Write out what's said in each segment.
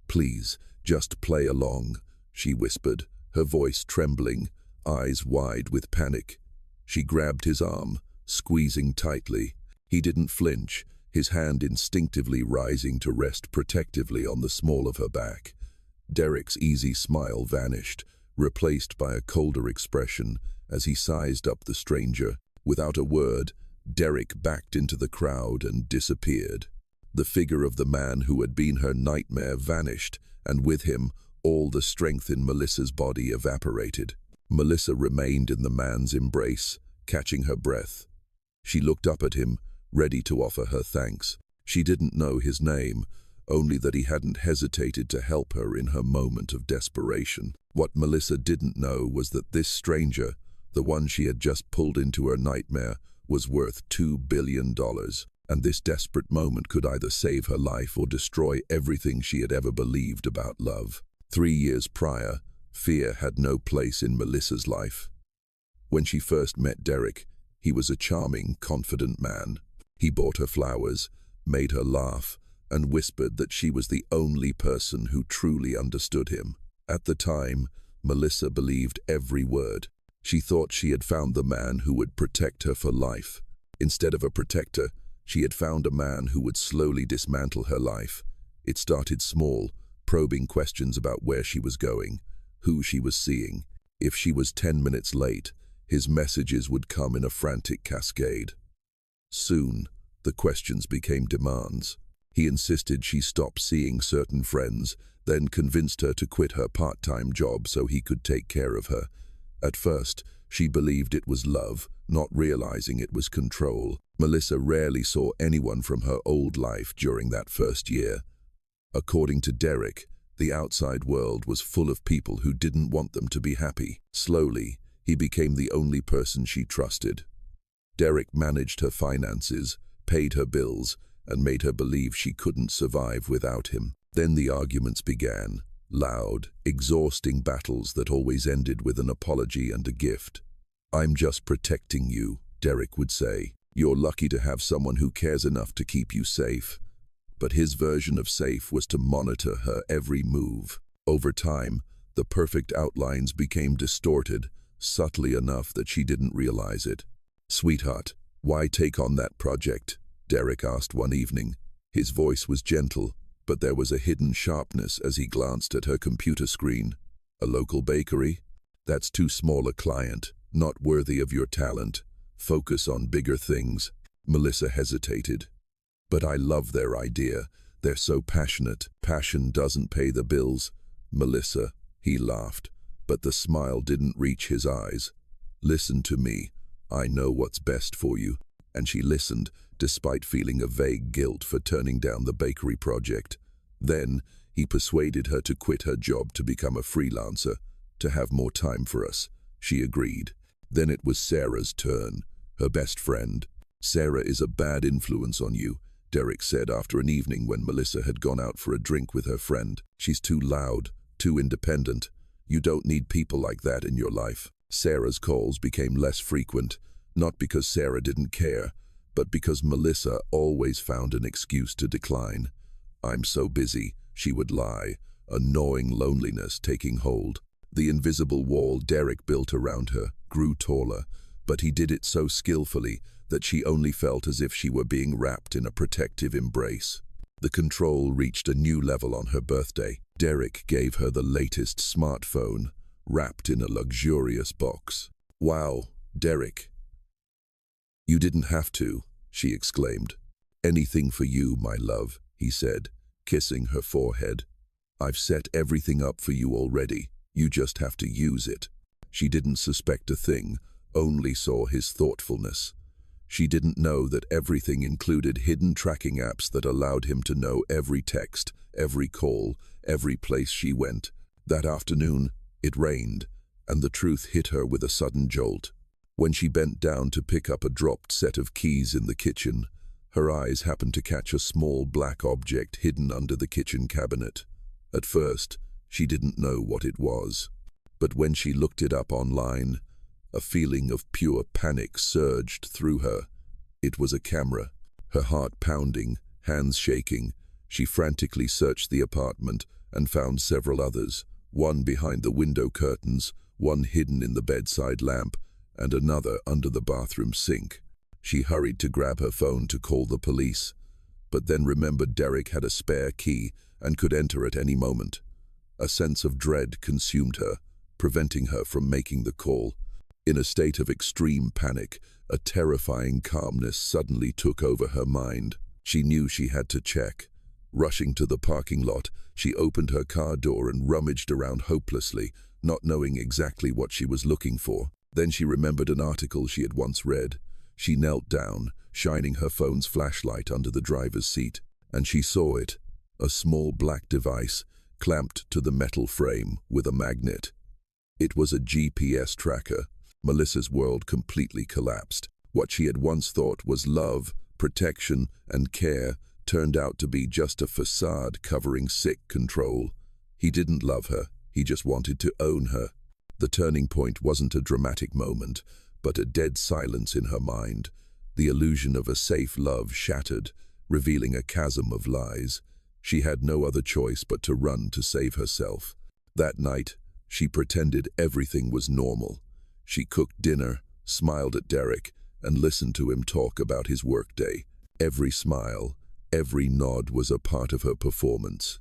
"Please, just play along," she whispered, her voice trembling, eyes wide with panic. She grabbed his arm, squeezing tightly. He didn't flinch, his hand instinctively rising to rest protectively on the small of her back. Derek's easy smile vanished, replaced by a colder expression as he sized up the stranger. Without a word, Derek backed into the crowd and disappeared. The figure of the man who had been her nightmare vanished, and with him, all the strength in Melissa's body evaporated. Melissa remained in the man's embrace, catching her breath. She looked up at him, ready to offer her thanks. She didn't know his name, only that he hadn't hesitated to help her in her moment of desperation. What Melissa didn't know was that this stranger, the one she had just pulled into her nightmare, was worth $2 billion, and this desperate moment could either save her life or destroy everything she had ever believed about love. 3 years prior, fear had no place in Melissa's life. When she first met Derek, he was a charming, confident man. He bought her flowers, made her laugh, and whispered that she was the only person who truly understood him. At the time, Melissa believed every word. She thought she had found the man who would protect her for life. Instead of a protector, she had found a man who would slowly dismantle her life. It started small, probing questions about where she was going, who she was seeing. If she was 10 minutes late, his messages would come in a frantic cascade. Soon, the questions became demands. He insisted she stop seeing certain friends, then convinced her to quit her part-time job so he could take care of her. At first, she believed it was love, not realizing it was control. Melissa rarely saw anyone from her old life during that first year. According to Derek, the outside world was full of people who didn't want them to be happy. Slowly, he became the only person she trusted. Derek managed her finances, paid her bills, and made her believe she couldn't survive without him. Then the arguments began, loud, exhausting battles that always ended with an apology and a gift. "I'm just protecting you," Derek would say. "You're lucky to have someone who cares enough to keep you safe." But his version of safe was to monitor her every move. Over time, the perfect outlines became distorted, subtly enough that she didn't realize it. "Sweetheart, why take on that project?" Derek asked one evening. His voice was gentle, but there was a hidden sharpness as he glanced at her computer screen. "A local bakery? That's too small a client, not worthy of your talent. Focus on bigger things." Melissa hesitated. "But I love their idea. They're so passionate. Passion doesn't pay the bills." "Melissa," he laughed, but the smile didn't reach his eyes. "Listen to me. I know what's best for you." And she listened, despite feeling a vague guilt for turning down the bakery project. Then, he persuaded her to quit her job to become a freelancer, to have more time for us. She agreed. Then it was Sarah's turn, her best friend. "Sarah is a bad influence on you," Derek said after an evening when Melissa had gone out for a drink with her friend. "She's too loud, too independent. You don't need people like that in your life." Sarah's calls became less frequent, not because Sarah didn't care, but because Melissa always found an excuse to decline. "I'm so busy," she would lie, a gnawing loneliness taking hold. The invisible wall Derek built around her grew taller, but he did it so skillfully that she only felt as if she were being wrapped in a protective embrace. The control reached a new level on her birthday. Derek gave her the latest smartphone, wrapped in a luxurious box. "Wow, Derek. You didn't have to," she exclaimed. "Anything for you, my love," he said, kissing her forehead. "I've set everything up for you already. You just have to use it." She didn't suspect a thing, only saw his thoughtfulness. She didn't know that everything included hidden tracking apps that allowed him to know every text, every call, every place she went. That afternoon, it rained, and the truth hit her with a sudden jolt. When she bent down to pick up a dropped set of keys in the kitchen, her eyes happened to catch a small black object hidden under the kitchen cabinet. At first, she didn't know what it was. But when she looked it up online, a feeling of pure panic surged through her. It was a camera. Her heart pounding, hands shaking, she frantically searched the apartment, and found several others, one behind the window curtains, one hidden in the bedside lamp, and another under the bathroom sink. She hurried to grab her phone to call the police, but then remembered Derek had a spare key and could enter at any moment. A sense of dread consumed her, preventing her from making the call. In a state of extreme panic, a terrifying calmness suddenly took over her mind. She knew she had to check. Rushing to the parking lot, she opened her car door and rummaged around hopelessly, not knowing exactly what she was looking for. Then she remembered an article she had once read. She knelt down, shining her phone's flashlight under the driver's seat, and she saw it, a small black device clamped to the metal frame with a magnet. It was a GPS tracker. Melissa's world completely collapsed. What she had once thought was love, protection, and care turned out to be just a facade covering sick control. He didn't love her, he just wanted to own her. The turning point wasn't a dramatic moment, but a dead silence in her mind. The illusion of a safe love shattered, revealing a chasm of lies. She had no other choice but to run to save herself. That night, she pretended everything was normal. She cooked dinner, smiled at Derek, and listened to him talk about his workday. Every smile, every nod was a part of her performance.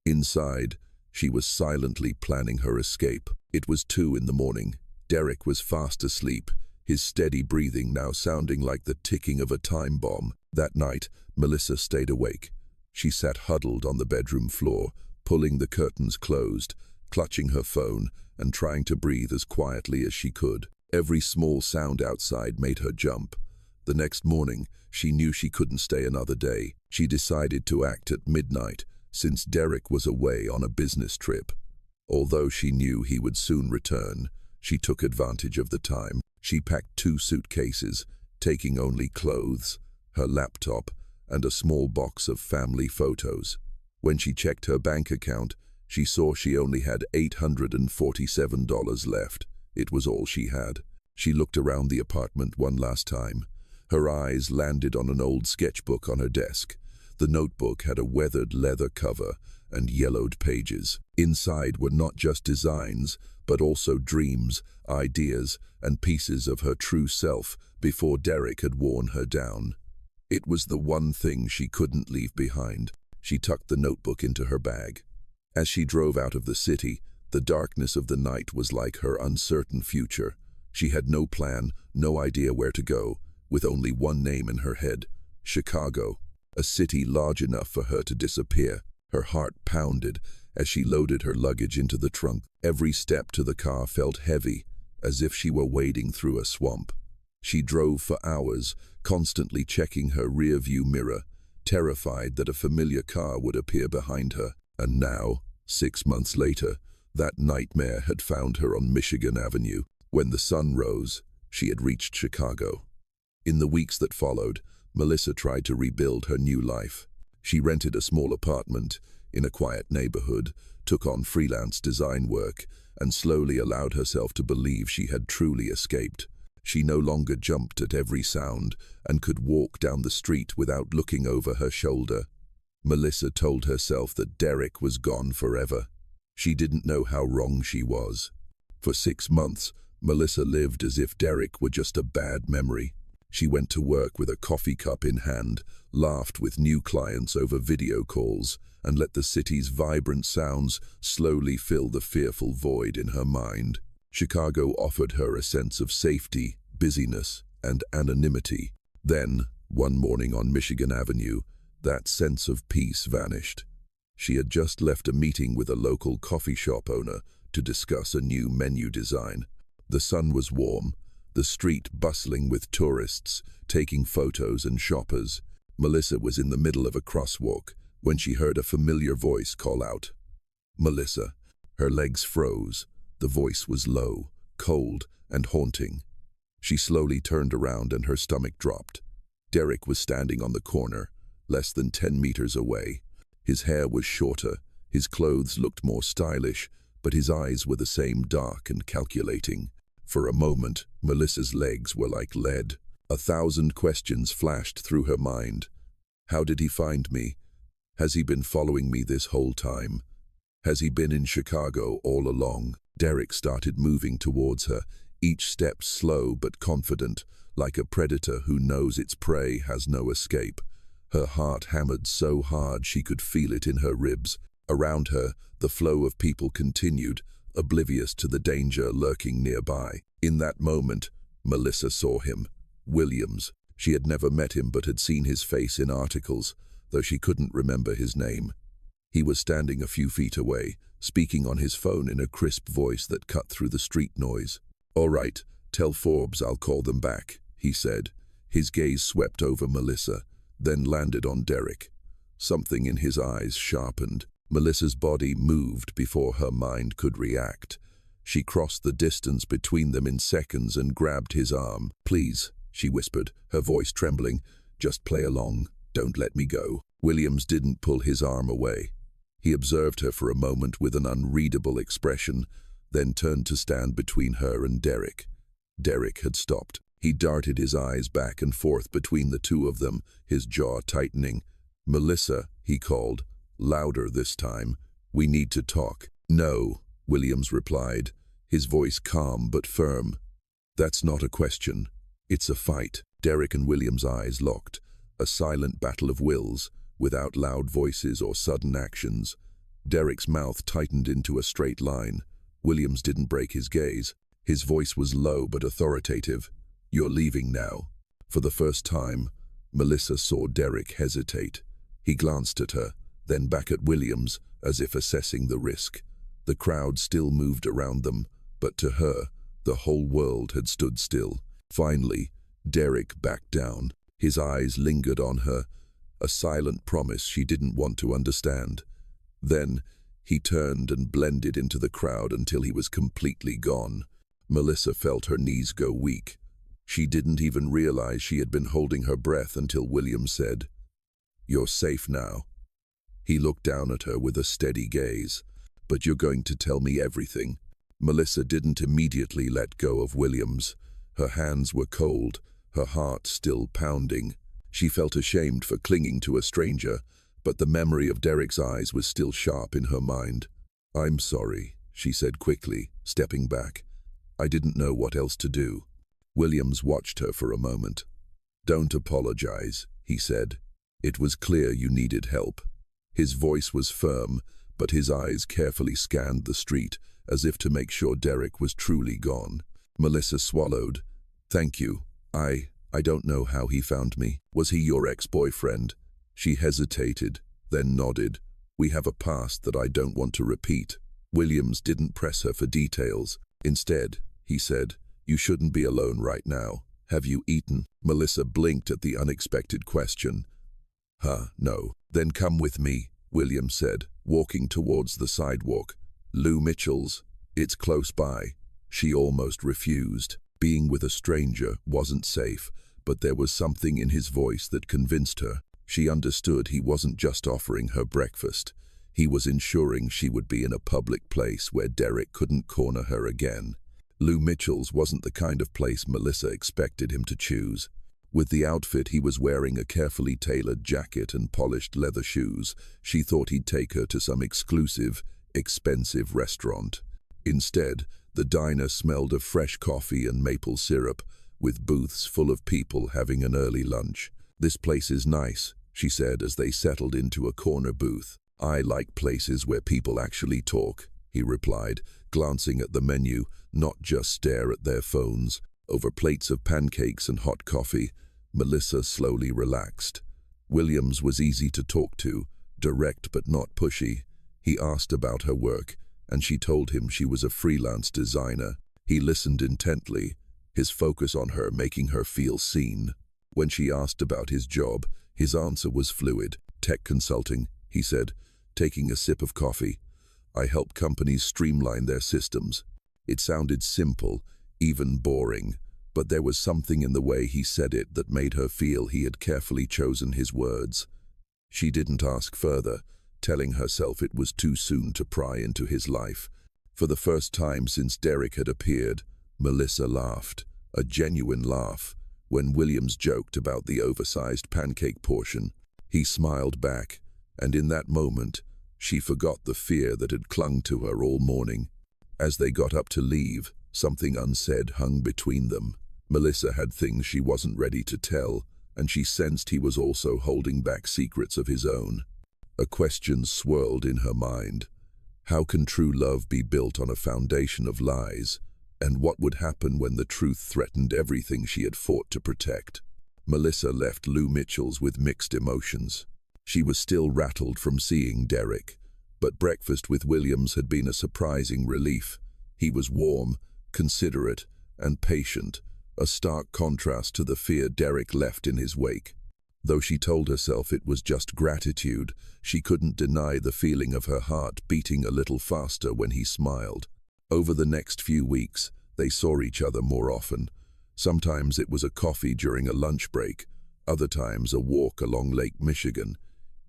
Inside, she was silently planning her escape. It was 2 in the morning. Derek was fast asleep, his steady breathing now sounding like the ticking of a time bomb. That night, Melissa stayed awake. She sat huddled on the bedroom floor, pulling the curtains closed, clutching her phone, and trying to breathe as quietly as she could. Every small sound outside made her jump. The next morning, she knew she couldn't stay another day. She decided to act at midnight, since Derek was away on a business trip. Although she knew he would soon return, she took advantage of the time. She packed 2 suitcases, taking only clothes, her laptop, and a small box of family photos. When she checked her bank account, she saw she only had $847 left. It was all she had. She looked around the apartment one last time. Her eyes landed on an old sketchbook on her desk. The notebook had a weathered leather cover and yellowed pages. Inside were not just designs, but also dreams, ideas, and pieces of her true self before Derek had worn her down. It was the one thing she couldn't leave behind. She tucked the notebook into her bag. As she drove out of the city, the darkness of the night was like her uncertain future. She had no plan, no idea where to go, with only one name in her head: Chicago, a city large enough for her to disappear. Her heart pounded as she loaded her luggage into the trunk. Every step to the car felt heavy, as if she were wading through a swamp. She drove for hours, constantly checking her rear-view mirror, terrified that a familiar car would appear behind her. And now, 6 months later, that nightmare had found her on Michigan Avenue. When the sun rose, she had reached Chicago. In the weeks that followed, Melissa tried to rebuild her new life. She rented a small apartment in a quiet neighborhood, took on freelance design work, and slowly allowed herself to believe she had truly escaped. She no longer jumped at every sound and could walk down the street without looking over her shoulder. Melissa told herself that Derek was gone forever. She didn't know how wrong she was. For 6 months, Melissa lived as if Derek were just a bad memory. She went to work with a coffee cup in hand, laughed with new clients over video calls, and let the city's vibrant sounds slowly fill the fearful void in her mind. Chicago offered her a sense of safety, busyness, and anonymity. Then, one morning on Michigan Avenue, that sense of peace vanished. She had just left a meeting with a local coffee shop owner to discuss a new menu design. The sun was warm, the street bustling with tourists, taking photos and shoppers. Melissa was in the middle of a crosswalk when she heard a familiar voice call out, "Melissa." Her legs froze. The voice was low, cold, and haunting. She slowly turned around and her stomach dropped. Derek was standing on the corner, less than 10 meters away. His hair was shorter, his clothes looked more stylish, but his eyes were the same, dark and calculating. For a moment, Melissa's legs were like lead. 1,000 questions flashed through her mind. How did he find me? Has he been following me this whole time? Has he been in Chicago all along? Derek started moving towards her, each step slow but confident, like a predator who knows its prey has no escape. Her heart hammered so hard she could feel it in her ribs. Around her, the flow of people continued, oblivious to the danger lurking nearby. In that moment, Melissa saw him. Williams. She had never met him but had seen his face in articles, though she couldn't remember his name. He was standing a few feet away, speaking on his phone in a crisp voice that cut through the street noise. "All right, tell Forbes I'll call them back," he said. His gaze swept over Melissa, then landed on Derek. Something in his eyes sharpened. Melissa's body moved before her mind could react. She crossed the distance between them in seconds and grabbed his arm. "Please," she whispered, her voice trembling, "just play along. Don't let me go." Williams didn't pull his arm away. He observed her for a moment with an unreadable expression, then turned to stand between her and Derek. Derek had stopped. He darted his eyes back and forth between the two of them, his jaw tightening. "Melissa," he called, louder this time. "We need to talk." "No," Williams replied, his voice calm but firm. "That's not a question. It's a fight." Derek and Williams' eyes locked, a silent battle of wills, without loud voices or sudden actions. Derek's mouth tightened into a straight line. Williams didn't break his gaze. His voice was low but authoritative. "You're leaving now." For the first time, Melissa saw Derek hesitate. He glanced at her, then back at Williams, as if assessing the risk. The crowd still moved around them, but to her, the whole world had stood still. Finally, Derek backed down. His eyes lingered on her, a silent promise she didn't want to understand. Then, he turned and blended into the crowd until he was completely gone. Melissa felt her knees go weak. She didn't even realize she had been holding her breath until Williams said, "You're safe now." He looked down at her with a steady gaze. "But you're going to tell me everything." Melissa didn't immediately let go of Williams. Her hands were cold, her heart still pounding. She felt ashamed for clinging to a stranger, but the memory of Derek's eyes was still sharp in her mind. "I'm sorry," she said quickly, stepping back. "I didn't know what else to do." Williams watched her for a moment. "Don't apologize," he said. "It was clear you needed help." His voice was firm, but his eyes carefully scanned the street, as if to make sure Derek was truly gone. Melissa swallowed. "Thank you. I don't know how he found me. Was he your ex-boyfriend?" She hesitated, then nodded. "We have a past that I don't want to repeat." Williams didn't press her for details. Instead, he said, "You shouldn't be alone right now. Have you eaten?" Melissa blinked at the unexpected question. No." "Then come with me," Williams said, walking towards the sidewalk. "Lou Mitchell's. It's close by." She almost refused. Being with a stranger wasn't safe, but there was something in his voice that convinced her. She understood he wasn't just offering her breakfast. He was ensuring she would be in a public place where Derek couldn't corner her again. Lou Mitchell's wasn't the kind of place Melissa expected him to choose. With the outfit he was wearing, a carefully tailored jacket and polished leather shoes, she thought he'd take her to some exclusive, expensive restaurant. Instead, the diner smelled of fresh coffee and maple syrup, with booths full of people having an early lunch. "This place is nice," she said as they settled into a corner booth. "I like places where people actually talk," he replied, glancing at the menu, not just stare at their phones. Over plates of pancakes and hot coffee, Melissa slowly relaxed. Williams was easy to talk to, direct but not pushy. He asked about her work, and she told him she was a freelance designer. He listened intently, his focus on her making her feel seen. When she asked about his job, his answer was fluid. "Tech consulting," he said, taking a sip of coffee. "I help companies streamline their systems." It sounded simple, even boring, but there was something in the way he said it that made her feel he had carefully chosen his words. She didn't ask further, telling herself it was too soon to pry into his life. For the first time since Derek had appeared, Melissa laughed, a genuine laugh, when Williams joked about the oversized pancake portion. He smiled back, and in that moment, She forgot the fear that had clung to her all morning. As they got up to leave, something unsaid hung between them. Melissa had things she wasn't ready to tell, and she sensed he was also holding back secrets of his own. A question swirled in her mind. How can true love be built on a foundation of lies? And what would happen when the truth threatened everything she had fought to protect? Melissa left Lou Mitchell's with mixed emotions. She was still rattled from seeing Derek, but breakfast with Williams had been a surprising relief. He was warm, considerate, and patient, a stark contrast to the fear Derek left in his wake. Though she told herself it was just gratitude, she couldn't deny the feeling of her heart beating a little faster when he smiled. Over the next few weeks, they saw each other more often. Sometimes it was a coffee during a lunch break, other times a walk along Lake Michigan.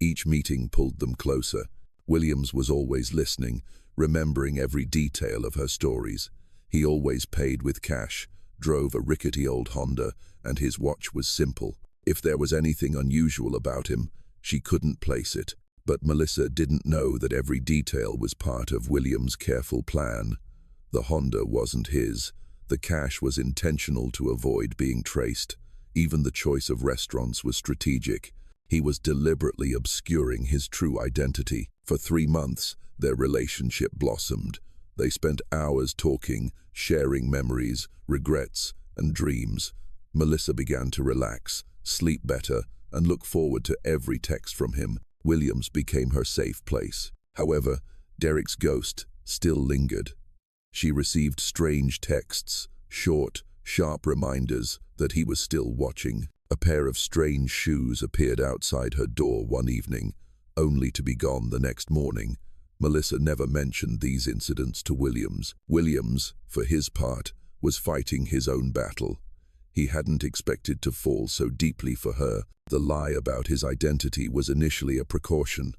Each meeting pulled them closer. Williams was always listening, remembering every detail of her stories. He always paid with cash, drove a rickety old Honda, and his watch was simple. If there was anything unusual about him, she couldn't place it. But Melissa didn't know that every detail was part of Williams' careful plan. The Honda wasn't his. The cash was intentional to avoid being traced. Even the choice of restaurants was strategic. He was deliberately obscuring his true identity. For 3 months, their relationship blossomed. They spent hours talking, sharing memories, regrets, and dreams. Melissa began to relax, sleep better, and look forward to every text from him. Williams became her safe place. However, Derek's ghost still lingered. She received strange texts, short, sharp reminders that he was still watching. A pair of strange shoes appeared outside her door one evening, only to be gone the next morning. Melissa never mentioned these incidents to Williams. Williams, for his part, was fighting his own battle. He hadn't expected to fall so deeply for her. The lie about his identity was initially a precaution,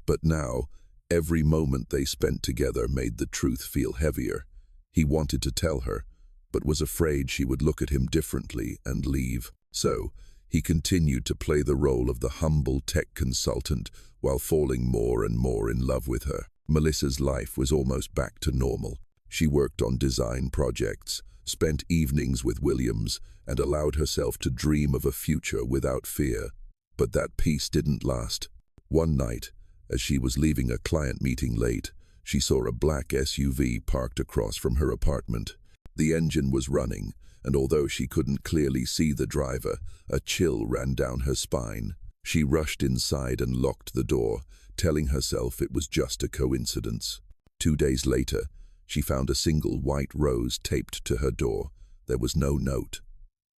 but now, every moment they spent together made the truth feel heavier. He wanted to tell her, but was afraid she would look at him differently and leave. So, he continued to play the role of the humble tech consultant while falling more and more in love with her. Melissa's life was almost back to normal. She worked on design projects, spent evenings with Williams, and allowed herself to dream of a future without fear. But that peace didn't last. One night, as she was leaving a client meeting late, she saw a black SUV parked across from her apartment. The engine was running, and although she couldn't clearly see the driver, a chill ran down her spine. She rushed inside and locked the door, telling herself it was just a coincidence. 2 days later, she found a single white rose taped to her door. There was no note.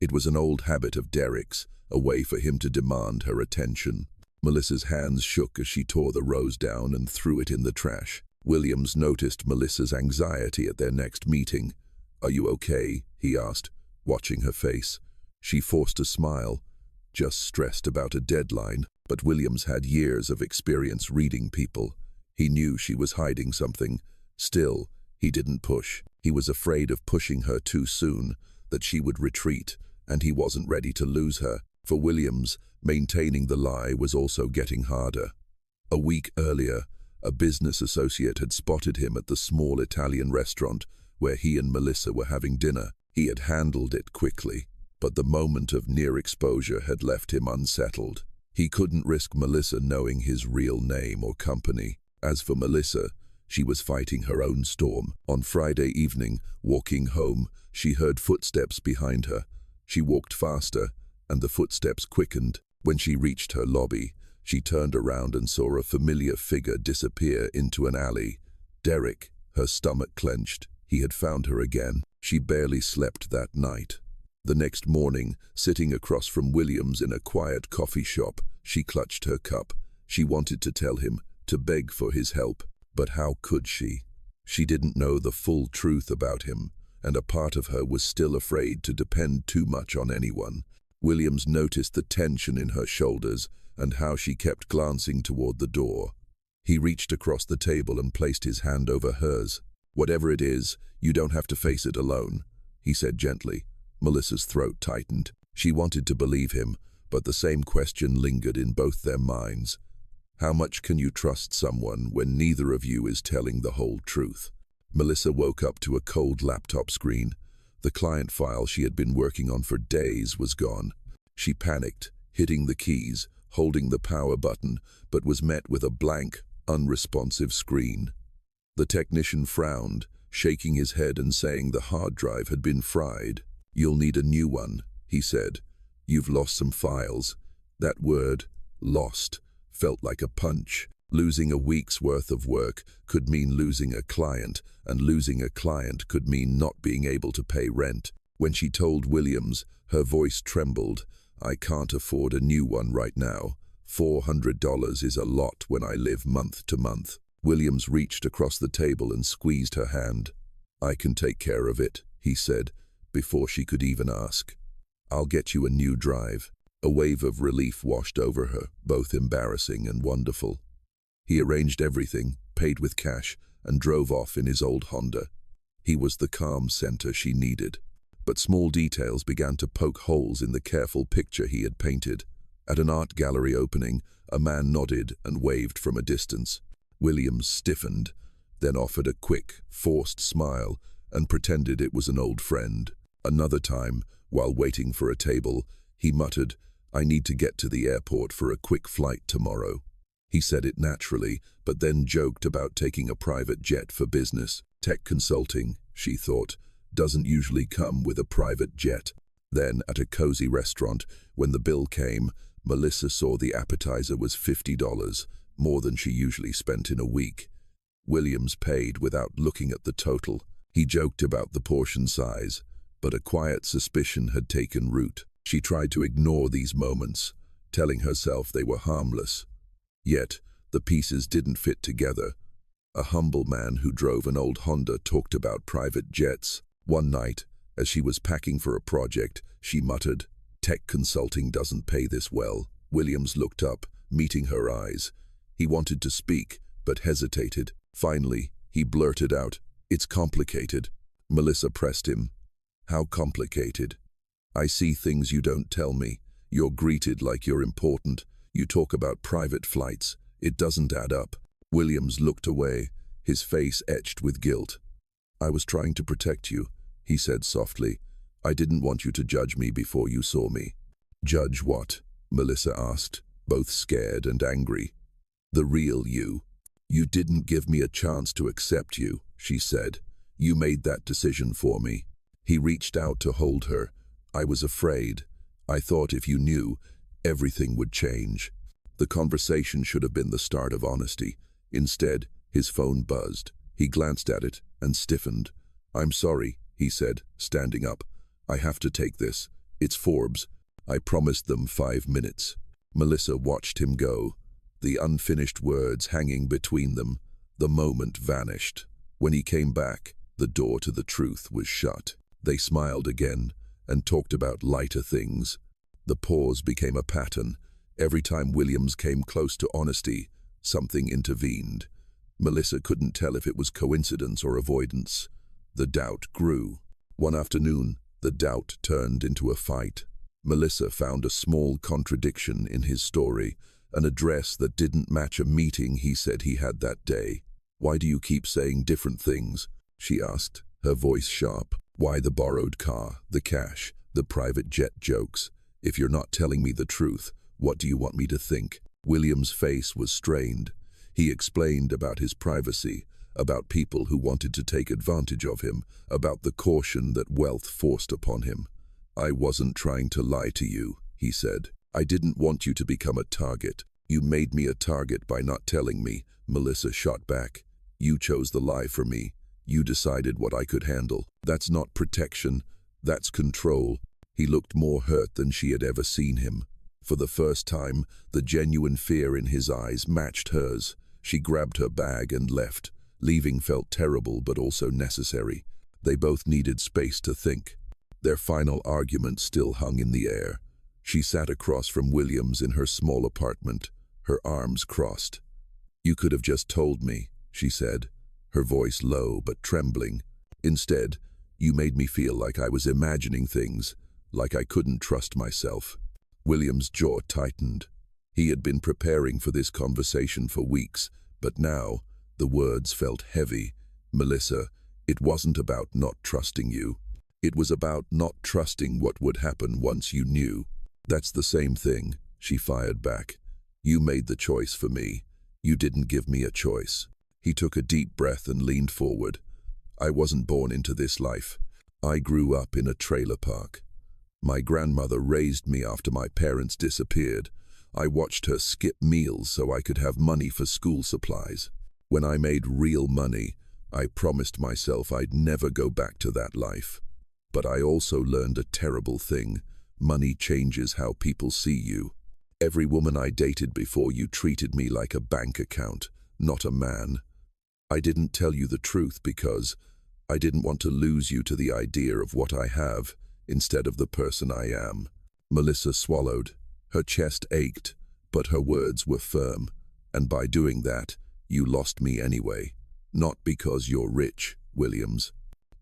It was an old habit of Derek's, a way for him to demand her attention. Melissa's hands shook as she tore the rose down and threw it in the trash. Williams noticed Melissa's anxiety at their next meeting. "Are you okay?" he asked, watching her face. She forced a smile, just stressed about a deadline. But Williams had years of experience reading people. He knew she was hiding something. Still, he didn't push. He was afraid of pushing her too soon, that she would retreat, and he wasn't ready to lose her. For Williams, maintaining the lie was also getting harder. A week earlier, a business associate had spotted him at the small Italian restaurant where he and Melissa were having dinner. He had handled it quickly, but the moment of near exposure had left him unsettled. He couldn't risk Melissa knowing his real name or company. As for Melissa, she was fighting her own storm. On Friday evening, walking home, she heard footsteps behind her. She walked faster, and the footsteps quickened. When she reached her lobby, she turned around and saw a familiar figure disappear into an alley. Derek, her stomach clenched. He had found her again. She barely slept that night. The next morning, sitting across from Williams in a quiet coffee shop, she clutched her cup. She wanted to tell him, to beg for his help. But how could she? She didn't know the full truth about him, and a part of her was still afraid to depend too much on anyone. Williams noticed the tension in her shoulders and how she kept glancing toward the door. He reached across the table and placed his hand over hers. "Whatever it is, you don't have to face it alone," he said gently. Melissa's throat tightened. She wanted to believe him, but the same question lingered in both their minds. How much can you trust someone when neither of you is telling the whole truth? Melissa woke up to a cold laptop screen. The client file she had been working on for days was gone. She panicked, hitting the keys, holding the power button, but was met with a blank, unresponsive screen. The technician frowned, shaking his head and saying the hard drive had been fried. "You'll need a new one," he said. "You've lost some files." That word, lost, felt like a punch. Losing a week's worth of work could mean losing a client, and losing a client could mean not being able to pay rent. When she told Williams, her voice trembled. "I can't afford a new one right now. $400 is a lot when I live month to month." Williams reached across the table and squeezed her hand. "I can take care of it," he said, before she could even ask. "I'll get you a new drive." A wave of relief washed over her, both embarrassing and wonderful. He arranged everything, paid with cash, and drove off in his old Honda. He was the calm center she needed. But small details began to poke holes in the careful picture he had painted. At an art gallery opening, a man nodded and waved from a distance. Williams stiffened, then offered a quick, forced smile and pretended it was an old friend. Another time, while waiting for a table, he muttered, "I need to get to the airport for a quick flight tomorrow." He said it naturally, but then joked about taking a private jet for business. Tech consulting, she thought, doesn't usually come with a private jet. Then, at a cozy restaurant, when the bill came, Melissa saw the appetizer was $50, more than she usually spent in a week. Williams paid without looking at the total. He joked about the portion size, but a quiet suspicion had taken root. She tried to ignore these moments, telling herself they were harmless. Yet, the pieces didn't fit together. A humble man who drove an old Honda talked about private jets. One night, as she was packing for a project, she muttered, "Tech consulting doesn't pay this well." Williams looked up, meeting her eyes. He wanted to speak, but hesitated. Finally, he blurted out, "It's complicated." Melissa pressed him. "How complicated?" "I see things you don't tell me. You're greeted like you're important. You talk about private flights. It doesn't add up." Williams looked away, his face etched with guilt. "I was trying to protect you," he said softly. "I didn't want you to judge me before you saw me." "Judge what?" Melissa asked, both scared and angry. "The real you." "You didn't give me a chance to accept you," she said. "You made that decision for me." He reached out to hold her. "I was afraid. I thought if you knew, everything would change." The conversation should have been the start of honesty. Instead, his phone buzzed. He glanced at it and stiffened. "I'm sorry," he said, standing up. "I have to take this. It's Forbes. I promised them 5 minutes." Melissa watched him go, the unfinished words hanging between them. The moment vanished. When he came back, the door to the truth was shut. They smiled again and talked about lighter things. The pause became a pattern. Every time Williams came close to honesty, something intervened. Melissa couldn't tell if it was coincidence or avoidance. The doubt grew. One afternoon, the doubt turned into a fight. Melissa found a small contradiction in his story, an address that didn't match a meeting he said he had that day. "Why do you keep saying different things?" she asked, her voice sharp. "Why the borrowed car, the cash, the private jet jokes? If you're not telling me the truth, what do you want me to think?" William's face was strained. He explained about his privacy, about people who wanted to take advantage of him, about the caution that wealth forced upon him. "I wasn't trying to lie to you," he said. "I didn't want you to become a target." "You made me a target by not telling me," Melissa shot back. "You chose the lie for me. You decided what I could handle. That's not protection, that's control." He looked more hurt than she had ever seen him. For the first time, the genuine fear in his eyes matched hers. She grabbed her bag and left. Leaving felt terrible but also necessary. They both needed space to think. Their final argument still hung in the air. She sat across from Williams in her small apartment, her arms crossed. "You could have just told me," she said, her voice low but trembling. "Instead, you made me feel like I was imagining things, like I couldn't trust myself." Williams' jaw tightened. He had been preparing for this conversation for weeks, but now the words felt heavy. Melissa, it wasn't about not trusting you. It was about not trusting what would happen once you knew. That's the same thing, she fired back. You made the choice for me. You didn't give me a choice. He took a deep breath and leaned forward. I wasn't born into this life. I grew up in a trailer park. My grandmother raised me after my parents disappeared. I watched her skip meals so I could have money for school supplies. When I made real money, I promised myself I'd never go back to that life. But I also learned a terrible thing. Money changes how people see you. Every woman I dated before you treated me like a bank account, not a man. I didn't tell you the truth because I didn't want to lose you to the idea of what I have instead of the person I am. Melissa swallowed. Her chest ached, but her words were firm. And by doing that, you lost me anyway. Not because you're rich, Williams,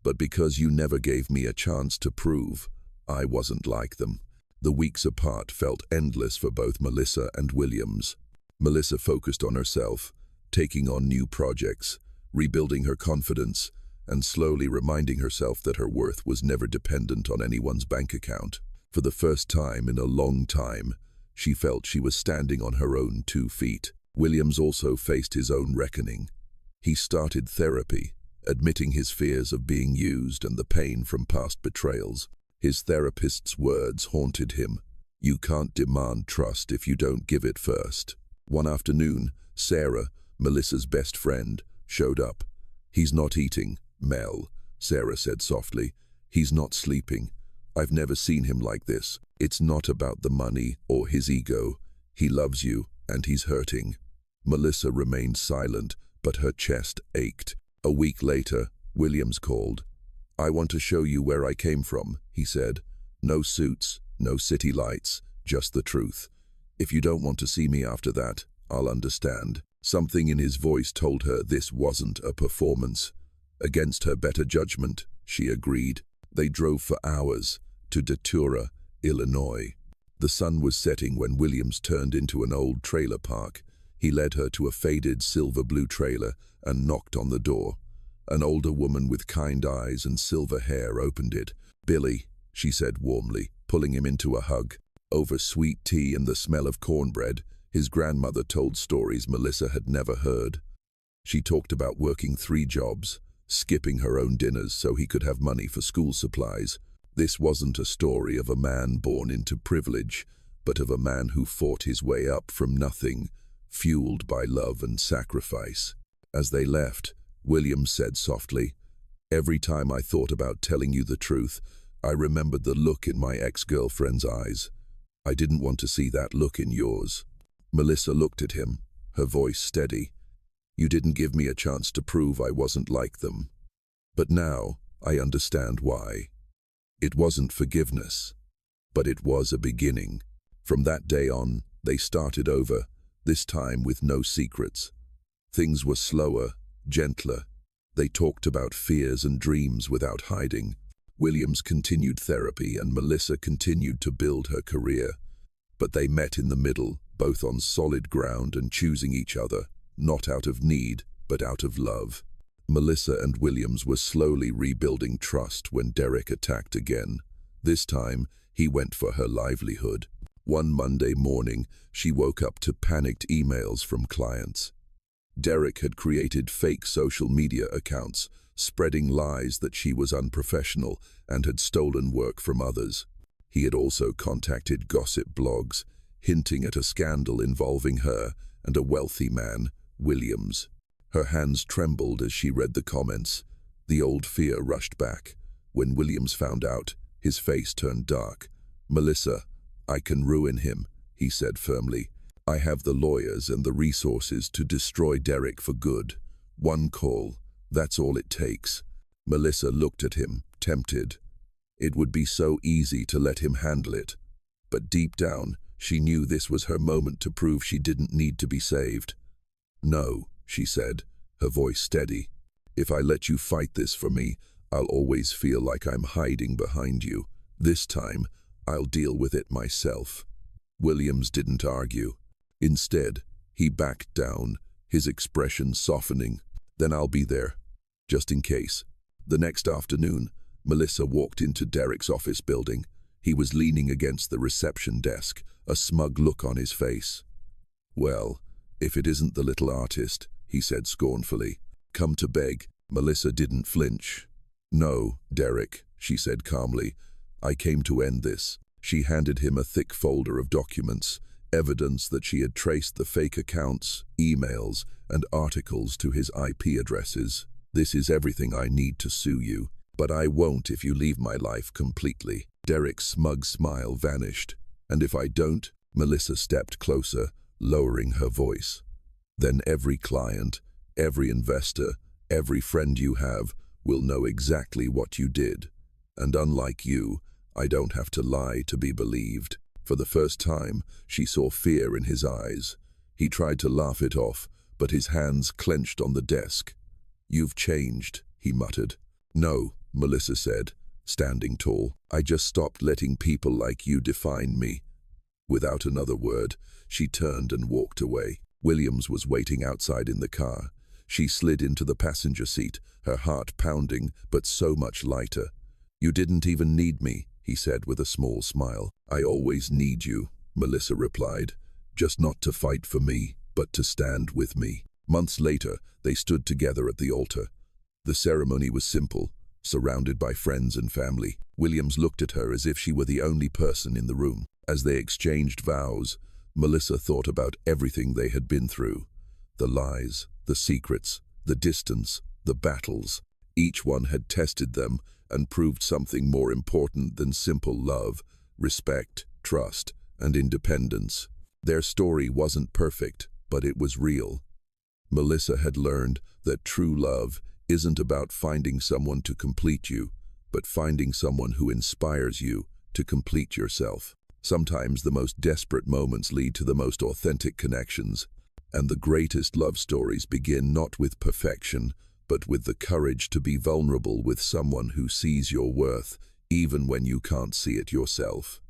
but because you never gave me a chance to prove I wasn't like them. The weeks apart felt endless for both Melissa and Williams. Melissa focused on herself, taking on new projects, rebuilding her confidence, and slowly reminding herself that her worth was never dependent on anyone's bank account. For the first time in a long time, she felt she was standing on her own 2 feet. Williams also faced his own reckoning. He started therapy, admitting his fears of being used and the pain from past betrayals. His therapist's words haunted him. You can't demand trust if you don't give it first. One afternoon, Sarah, Melissa's best friend, showed up. He's not eating, Mel, Sarah said softly. He's not sleeping. I've never seen him like this. It's not about the money or his ego. He loves you, and he's hurting. Melissa remained silent, but her chest ached. A week later, Williams called. I want to show you where I came from, he said. No suits, no city lights, just the truth. If you don't want to see me after that, I'll understand. Something in his voice told her this wasn't a performance. Against her better judgment, she agreed. They drove for hours to Detura, Illinois. The sun was setting when Williams turned into an old trailer park. He led her to a faded silver-blue trailer and knocked on the door. An older woman with kind eyes and silver hair opened it. Billy, she said warmly, pulling him into a hug. Over sweet tea and the smell of cornbread, his grandmother told stories Melissa had never heard. She talked about working 3 jobs, skipping her own dinners so he could have money for school supplies. This wasn't a story of a man born into privilege, but of a man who fought his way up from nothing, fueled by love and sacrifice. As they left, Williams said softly, Every time I thought about telling you the truth, I remembered the look in my ex-girlfriend's eyes. I didn't want to see that look in yours. Melissa looked at him, her voice steady. You didn't give me a chance to prove I wasn't like them. But now, I understand why. It wasn't forgiveness, but it was a beginning. From that day on, they started over, this time with no secrets. Things were slower, gentler. They talked about fears and dreams without hiding. Williams continued therapy and Melissa continued to build her career. But they met in the middle, both on solid ground and choosing each other, not out of need, but out of love. Melissa and Williams were slowly rebuilding trust when Derek attacked again. This time, he went for her livelihood. One Monday morning, she woke up to panicked emails from clients. Derek had created fake social media accounts, spreading lies that she was unprofessional and had stolen work from others. He had also contacted gossip blogs, hinting at a scandal involving her and a wealthy man, Williams. Her hands trembled as she read the comments. The old fear rushed back. When Williams found out, his face turned dark. Melissa, I can ruin him, he said firmly. I have the lawyers and the resources to destroy Derek for good. One call, that's all it takes. Melissa looked at him, tempted. It would be so easy to let him handle it. But deep down, she knew this was her moment to prove she didn't need to be saved. No, she said, her voice steady. If I let you fight this for me, I'll always feel like I'm hiding behind you. This time, I'll deal with it myself. Williams didn't argue. Instead, he backed down, his expression softening. Then I'll be there, just in case. The next afternoon, Melissa walked into Derek's office building. He was leaning against the reception desk, a smug look on his face. "Well, if it isn't the little artist," he said scornfully. "Come to beg." Melissa didn't flinch. "No, Derek," she said calmly. "I came to end this." She handed him a thick folder of documents, evidence that she had traced the fake accounts, emails, and articles to his IP addresses. "This is everything I need to sue you, but I won't if you leave my life completely." Derek's smug smile vanished. "And if I don't?" Melissa stepped closer, lowering her voice. "Then every client, every investor, every friend you have will know exactly what you did. And unlike you, I don't have to lie to be believed." For the first time, she saw fear in his eyes. He tried to laugh it off, but his hands clenched on the desk. "You've changed," he muttered. "No," Melissa said, standing tall. "I just stopped letting people like you define me." Without another word, she turned and walked away. Williams was waiting outside in the car. She slid into the passenger seat, her heart pounding, but so much lighter. "You didn't even need me," he said with a small smile. "I always need you," Melissa replied. "Just not to fight for me, but to stand with me." Months later, they stood together at the altar. The ceremony was simple, surrounded by friends and family. Williams looked at her as if she were the only person in the room. As they exchanged vows, Melissa thought about everything they had been through. The lies, the secrets, the distance, the battles. Each one had tested them and proved something more important than simple love, respect, trust, and independence. Their story wasn't perfect, but it was real. Melissa had learned that true love isn't about finding someone to complete you, but finding someone who inspires you to complete yourself. Sometimes the most desperate moments lead to the most authentic connections, and the greatest love stories begin not with perfection, but with the courage to be vulnerable with someone who sees your worth, even when you can't see it yourself.